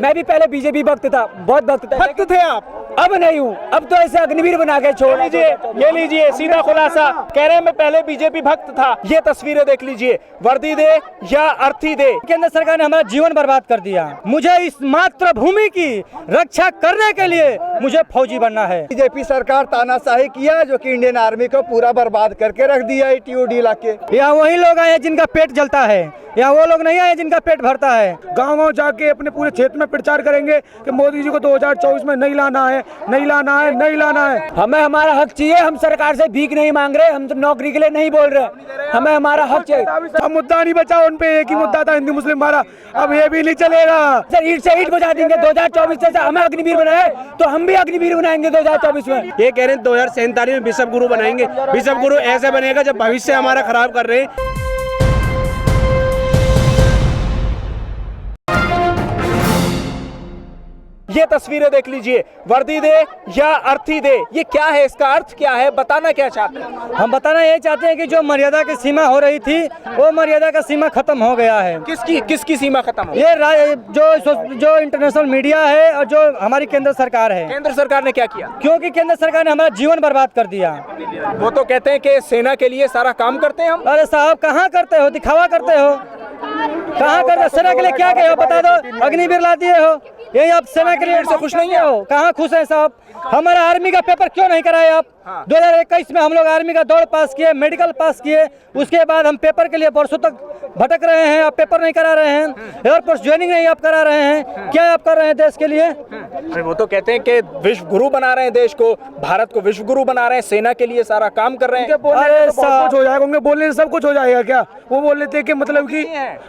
मैं भी पहले बीजेपी भक्त था, बहुत भक्त था। भक्त थे आप? अब नहीं हूँ, अब तो ऐसे अग्निवीर बना के छोड़ लीजिए, ये लीजिए सीधा खुलासा। कह रहे हैं मैं पहले बीजेपी भक्त था। ये तस्वीरें देख लीजिए, वर्दी दे या अर्थी दे। केंद्र सरकार ने हमारा जीवन बर्बाद कर दिया। मुझे इस मातृभूमि की रक्षा करने के लिए मुझे फौजी बनना है। बीजेपी सरकार तानाशाही किया जो कि इंडियन आर्मी को पूरा बर्बाद करके रख दिया टीओडी इलाके। यहाँ वही लोग आए जिनका पेट जलता है, यहाँ वो लोग नहीं आए जिनका पेट भरता है। गाँव-गाँव जाके अपने पूरे क्षेत्र में प्रचार करेंगे कि मोदी जी को 2024 में नहीं लाना है, नहीं लाना है, नहीं लाना है। हमें हमारा हक चाहिए। हम सरकार से भीख नहीं मांग रहे, हम तो नौकरी के लिए नहीं बोल रहे, हमें हमारा हक चाहिए। अब मुद्दा नहीं बचा, उन पे एक ही मुद्दा था, हिंदू मुस्लिम मारा, अब ये भी नहीं चलेगा। सर ईट से ईट बजा देंगे। 2024 से हमें अग्निवीर बनाए तो हम भी अग्निवीर बनाएंगे 2024 में। ये कह रहे हैं 2047 में बिशप गुरु बनाएंगे। बिशप गुरु ऐसे बनेगा जब भविष्य हमारा खराब कर रहे हैं। ये तस्वीरें देख लीजिए, वर्दी दे या अर्थी दे, ये क्या है, इसका अर्थ क्या है, बताना क्या चाहते हैं? हम बताना ये चाहते हैं कि जो मर्यादा की सीमा हो रही थी वो मर्यादा का सीमा खत्म हो गया है। किसकी सीमा खत्म हो? ये जो इंटरनेशनल मीडिया है और जो हमारी केंद्र सरकार है। केंद्र सरकार ने क्या किया? क्योंकि केंद्र सरकार ने हमारा जीवन बर्बाद कर दिया। वो तो कहते हैं कि सेना के लिए सारा काम करते हैं हम। अरे साहब कहाँ करते हो, दिखावा करते हो, कहाँ करते? सेना के लिए क्या कहे हो बता दो, अग्निवीर ला दिए हो, यही आप सेना के लिए से खुश नहीं हो? कहाँ खुश है साहब? हमारा आर्मी का पेपर क्यों नहीं कराए आप? 2021 में हम लोग आर्मी का दौड़ पास किए, मेडिकल पास किए, उसके बाद हम पेपर के लिए वर्षों तक भटक रहे हैं, आप पेपर नहीं करा रहे हैं, एयरफोर्स ज्वाइनिंग नहीं आप करा रहे हैं, क्या आप कर रहे हैं देश के लिए? वो तो कहते हैं कि विश्व गुरु बना रहे हैं देश को, भारत को विश्व गुरु बना रहे हैं, सेना के लिए सारा काम कर रहे हैं। अरे सब कुछ हो जाएगा, उनके बोलने से सब कुछ हो जाएगा क्या? वो बोल रहे थे कि मतलब कि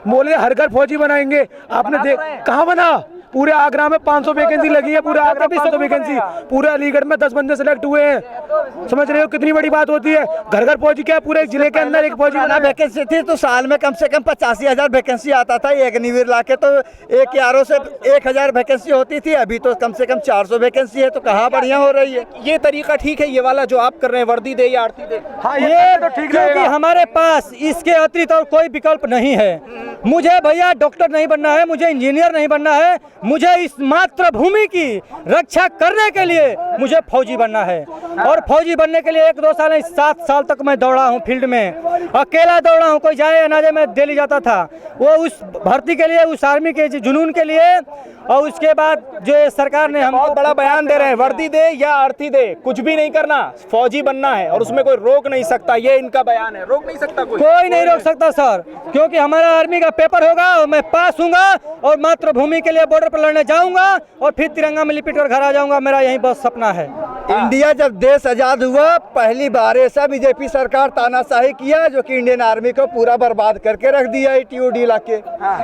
बोले हर घर फौजी बनाएंगे। आपने देख कहाँ बना? पूरे आगरा में 500 वैकेंसी लगी है, पूरे आगरा में 500 वैकेंसी, पूरे अलीगढ़ में 10 बंदे सिलेक्ट हुए हैं। समझ रहे हो कितनी बड़ी बात होती है? घर घर फौजी क्या, पूरे जिले के अंदर एक फौजी बना। वैकेंसी थी तो साल में कम से कम 85,000 वैकेंसी आता था। एक अग्निवीर लाके तो एक यारों से 1,000 वैकेंसी होती थी, अभी तो कम से कम 400 वैकेंसी है। तो कहाँ बढ़िया हो रही है? ये तरीका ठीक है ये वाला जो आप कर रहे हैं, वर्दी दे या आरती दे? हाँ ये तो ठीक, क्योंकि हमारे पास इसके अतिरिक्त और कोई विकल्प नहीं है। मुझे भैया डॉक्टर नहीं बनना है, मुझे इंजीनियर नहीं बनना है, मुझे इस मातृभूमि की रक्षा करने के लिए मुझे फौजी बनना है। और फौजी बनने के लिए 1-2 साल नहीं, 7 साल तक मैं दौड़ा हूँ फील्ड में, अकेला दौड़ा हूँ, कोई जाए ना जाए, मैं दिल्ली जाता था। वो उस भर्ती के लिए, उस आर्मी के जुनून के लिए। और उसके बाद जो ये सरकार ने हम बहुत बड़ा बयान दे रहे हैं, वर्दी दे या अर्थी दे, कुछ भी नहीं करना, फौजी बनना है और उसमें कोई रोक नहीं सकता। ये इनका बयान है, रोक नहीं सकता कोई नहीं रोक सकता सर, क्योंकि हमारा आर्मी का पेपर होगा और मैं पास हूँगा और मातृभूमि के लिए बॉर्डर पर लड़ने जाऊंगा और फिर तिरंगा में लिपट कर घर आ जाऊंगा। मेरा यही बस सपना है। इंडिया जब देश आजाद हुआ पहली बार ऐसा बीजेपी सरकार तानाशाही किया जो कि इंडियन आर्मी को पूरा बर्बाद करके रख दिया टीओडी इलाके।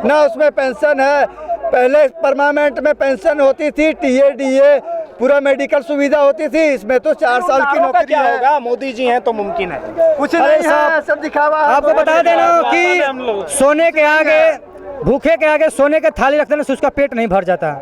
ना उसमें पेंशन है, पहले परमानेंट में पेंशन होती थी, टीए पूरा मेडिकल सुविधा होती थी, इसमें तो 4 साल की नौकरी क्या होगा? मोदी जी हैं तो मुमकिन है कुछ नहीं है, सब दिखावा। आपको बता देना कि सोने के आगे, भूखे के आगे सोने के थाली रखने से उसका पेट नहीं भर जाता,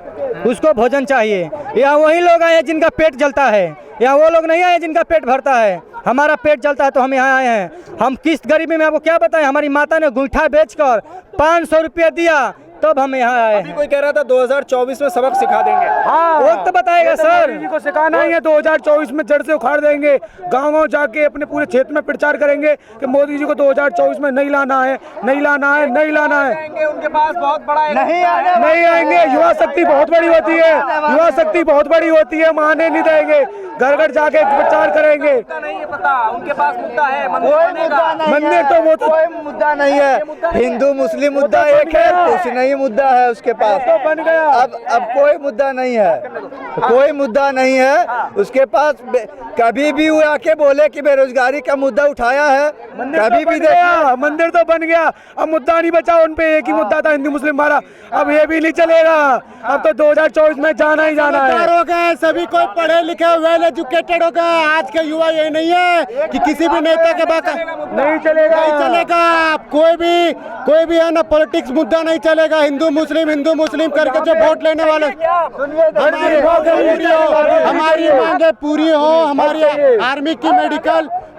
उसको भोजन चाहिए। यहाँ वही लोग आए जिनका पेट जलता है, यहाँ वो लोग नहीं आए जिनका पेट भरता है। हमारा पेट जलता है तो हम यहाँ आए हैं। हम किस गरीबी में आपको क्या बताएं? हमारी माता ने गुंठा बेचकर 500 रुपया दिया तब हम यहाँ आए हैं। कोई कह रहा था 2024 में सबक सिखा देंगे। हाँ वक्त बताएगा सर, मोदी जी को सिखाना ही है। 2024 में जड़ से उखाड़ देंगे। गाँव-गाँव जाके अपने पूरे क्षेत्र में प्रचार करेंगे कि मोदी जी को 2024 में नहीं लाना है, नहीं लाना है, नहीं लाना है। उनके पास बहुत बड़ा नहीं आएंगे। युवा शक्ति बहुत बड़ी होती है, युवा शक्ति बहुत बड़ी होती है, माने नहीं देंगे, घर घर जाके प्रचार करेंगे। नहीं पता उनके पास मुद्दा है, मंदिर तो वो तो कोई मुद्दा नहीं है। हिंदू मुस्लिम मुद्दा एक है, कुछ नहीं मुद्दा है उसके पास। तो बन गया। अब कोई मुद्दा नहीं है, कोई मुद्दा नहीं है उसके पास। कभी भी वो आके बोले कि बेरोजगारी का मुद्दा उठाया है, कभी भी देखा? मंदिर तो बन गया, अब मुद्दा नहीं बचा। उन पे एक ही मुद्दा था, हिंदू मुस्लिम मारा, अब ये भी नहीं चलेगा। अब तो 2024 में जाना ही जाना है। सभी कोई पढ़े लिखे वेल एजुकेटेड होगा। आज के युवा ये नहीं है कि किसी भी नेता के बात नहीं चलेगा, नहीं चलेगा। कोई भी है ना, पॉलिटिक्स मुद्दा नहीं चलेगा। जगह हिंदू मुस्लिम करके जो वोट लेने वाले, हमारी मांगे पूरी हो। हमारी आर्मी की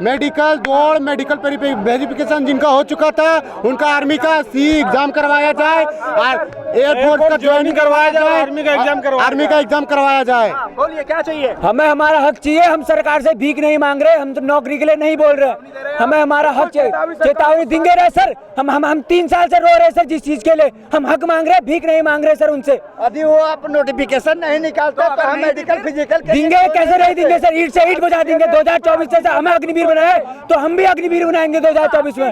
मेडिकल दौड़, मेडिकल वेरिफिकेशन जिनका हो चुका था उनका आर्मी का एग्जाम करवाया जाए, एयरफोर्स का ज्वाइनिंग करवाया जाए, आर्मी का एग्जाम करवाया जाए। बोलिए क्या चाहिए? हमें हमारा हक चाहिए। हम सरकार से भीख नहीं मांग रहे, हम तो नौकरी के लिए नहीं बोल रहे। हमें हमारा हक चाहिए, चेतावनी देंगे रहे सर। हम 3 साल से रो रहे सर जिस चीज के लिए। हम हक मांग रहे, भीख नहीं मांग रहे सर उनसे। यदि वो आप नोटिफिकेशन नहीं निकालते तो हम मेडिकल फिजिकल देंगे, कैसे नहीं देंगे सर? ईट से ईट बजा देंगे। 2024 से हमें अग्निवीर बनाए तो हम भी अग्निवीर बनाएंगे 2024 में।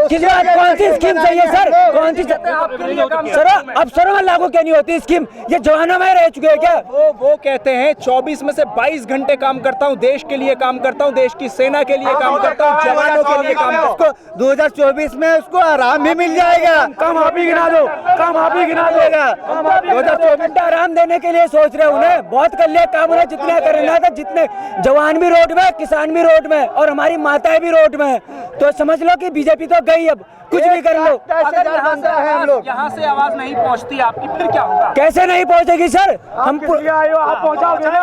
किस बात, कौन सी स्कीम चाहिए सर? कौन सी सर? अब सर में लागू क्यों नहीं होती स्कीम? ये जवानों में रह चुके हैं क्या? वो कहते हैं 24 में से 22 घंटे काम करता हूँ, देश के लिए काम करता हूँ, देश की सेना के लिए काम करता हूँ, जवानों के लिए काम करता हूँ। 2024 में उसको आराम भी मिल जाएगा। कम आप ही गिना दो, कम आप ही गिना देगा। 2024 घंटा आराम देने के लिए सोच रहे उन्हें बहुत कर लिया काम। उन्हें जितना करना था, जितने जवान भी रोड में, किसान भी रोड में और हमारी माताएं भी रोड में। तो समझ लो कि बीजेपी तो गई, अब कुछ भी कर लो। अगर यहाँ से आवाज नहीं पहुँचती आपकी, फिर क्या होगा? कैसे नहीं पहुंचेगी सर? हम आप पहुंचाओगे ना,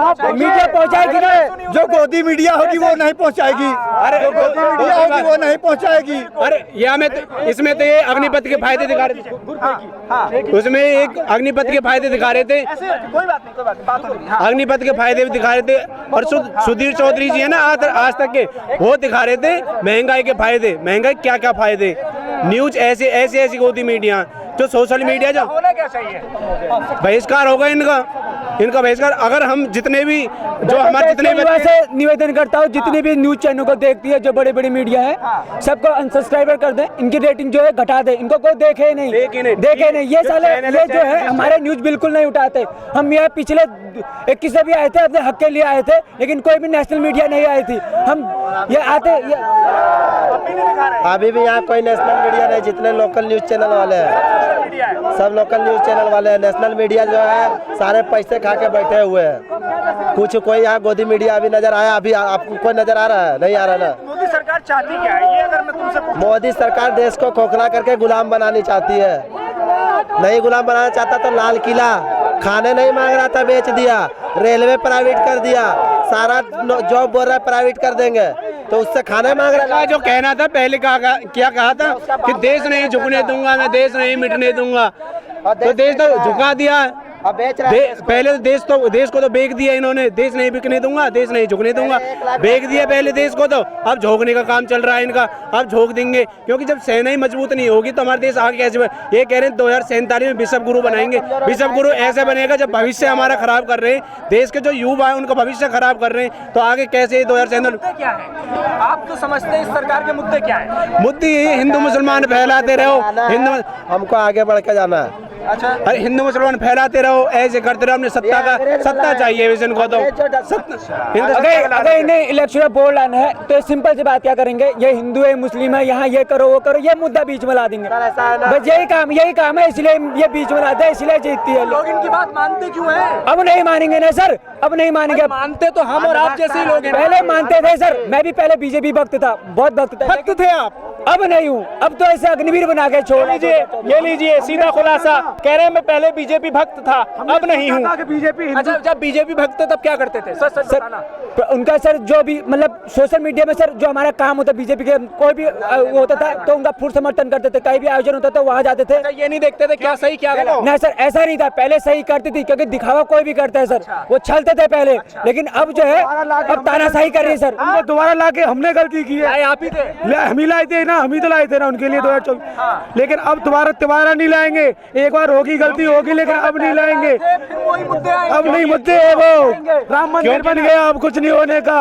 आप मीडिया पहुंचाएगी ना। जो गोदी मीडिया होगी वो नहीं पहुंचाएगी। अरे जो गोदी मीडिया होगी वो नहीं पहुंचाएगी। अरे यहाँ में इसमें तो ये अग्निपथ के फायदे दिखा रहे थे, उसमें एक अग्निपथ के फायदे दिखा रहे थे, कोई बात नहीं, बात हो रही है। अग्निपथ के फायदे भी दिखा रहे थे। और सुधीर चौधरी जी है ना आज तक के, वो दिखा रहे थे महंगाई के फायदे। महंगाई क्या क्या फायदे, न्यूज ऐसी गोदी मीडिया, जो सोशल मीडिया जो होना क्या चाहिए? बहिष्कार होगा इनका बहिष्कार। अगर हम जितने भी जो हमारे जितने भी से निवेदन करता हूँ, जितने भी न्यूज चैनल को देखती है, जो बड़ी बड़ी मीडिया है, सबको अनसब्सक्राइबर कर दें। इनकी रेटिंग जो है घटा दे, इनको कोई देखे नहीं। ये साले ये जो है हमारे न्यूज बिल्कुल नहीं उठाते। हम ये पिछले 21 से भी आए थे, अपने हक के लिए आए थे, लेकिन कोई भी नेशनल मीडिया नहीं आई थी। हम ये आते अभी भी यहाँ कोई नेशनल मीडिया नहीं, जितने लोकल न्यूज चैनल वाले हैं सब लोकल न्यूज चैनल वाले हैं। नेशनल मीडिया जो है सारे पैसे खा के बैठे हुए हैं। कोई यहाँ गोदी मीडिया अभी नजर आया? अभी आपको कोई नजर आ रहा है? नहीं आ रहा ना। मोदी सरकार चाहती क्या है ये, अगर मैं तुमसे पूछूं? मोदी सरकार देश को खोखला करके गुलाम बनानी चाहती है। नहीं गुलाम बनाना चाहता तो लाल किला खाने नहीं मांग रहा था, बेच दिया। रेलवे प्राइवेट कर दिया, सारा जॉब बोल रहा है प्राइवेट कर देंगे, तो उससे खाने मांग रहा है। जो कहना था पहले क्या कहा था कि देश नहीं झुकने दूंगा, मैं देश नहीं मिटने दूंगा, तो देश तो झुका दिया। अब बेच रहा है। पहले देश को तो बेच दिया इन्होंने, देश नहीं बिकने दूंगा, देश नहीं झुकने दूंगा, बेच दिया पहले देश को। तो अब झोंकने का काम चल रहा है इनका, अब झोंक देंगे, क्योंकि जब सेना ही मजबूत नहीं होगी तो हमारा देश आगे कैसे ये कह रहे हैं 2047 में विश्व गुरु बनाएंगे। विश्व गुरु ऐसे बनेगा जब भविष्य हमारा खराब कर रहे हैं, देश के जो युवा है उनका भविष्य खराब कर रहे हैं, तो आगे कैसे 2047 क्या है? आप तो समझते हैं इस सरकार के मुद्दे क्या है? मुद्दे ये हिंदू मुसलमान फैलाते रहो, हमको आगे बढ़ के जाना है। अच्छा, अरे हिंदू मुसलमान फैलाते रहो, ऐसे करते रहो। अपने सत्ता चाहिए इनको तो। अगर इन्हें इलेक्शन में बोर्ड लाना है तो सिंपल सी बात क्या करेंगे, ये हिंदू है मुस्लिम है, यहाँ ये करो वो करो, ये मुद्दा बीच में ला देंगे। बस यही काम है, इसलिए ये बीच में लाते हैं, इसलिए जीतती है। लोग इनकी बात मानते क्यों हैं? अब नहीं मानेंगे ना सर, अब नहीं मानेंगे। मानते तो हम और आप जैसे ही लोग हैं। पहले मानते थे सर, मैं भी पहले बीजेपी भक्त था, बहुत भक्त था। भक्त थे आप? अब नहीं हूँ, अब तो ऐसे अग्निवीर बना के छोड़ लीजिए। ये लीजिए सीधा खुलासा, कह रहे हैं मैं पहले बीजेपी भक्त था, अब नहीं हूँ। अच्छा, जब बीजेपी भक्त थे तब क्या करते थे? सच बताना। उनका सर जो भी मतलब सोशल मीडिया में सर जो हमारा काम होता बीजेपी के, कोई भी वो होता था तो उनका फुल समर्थन करते थे। कहीं भी आयोजन होता था वहाँ जाते थे। ये नहीं देखते थे क्या सही क्या गलत? नहीं सर, ऐसा नहीं था। पहले सही करती थी, क्योंकि दिखावा कोई भी करता है सर, वो छलते थे पहले। लेकिन अब जो है अब तानाशाही कर रही है सर। दोबारा लाके हमने गलती की है, आप ही थे, हम ही लाए थे ना, हम ही तो लाए थे ना उनके लिए 2024। लेकिन अब दोबारा नहीं लाएंगे। एक बार होगी गलती होगी, लेकिन अब नहीं लाएंगे। फिर वही मुद्दे आएंगे। अब नहीं मुद्दे है वो, राम मंदिर बन गया, अब कुछ नहीं होने का।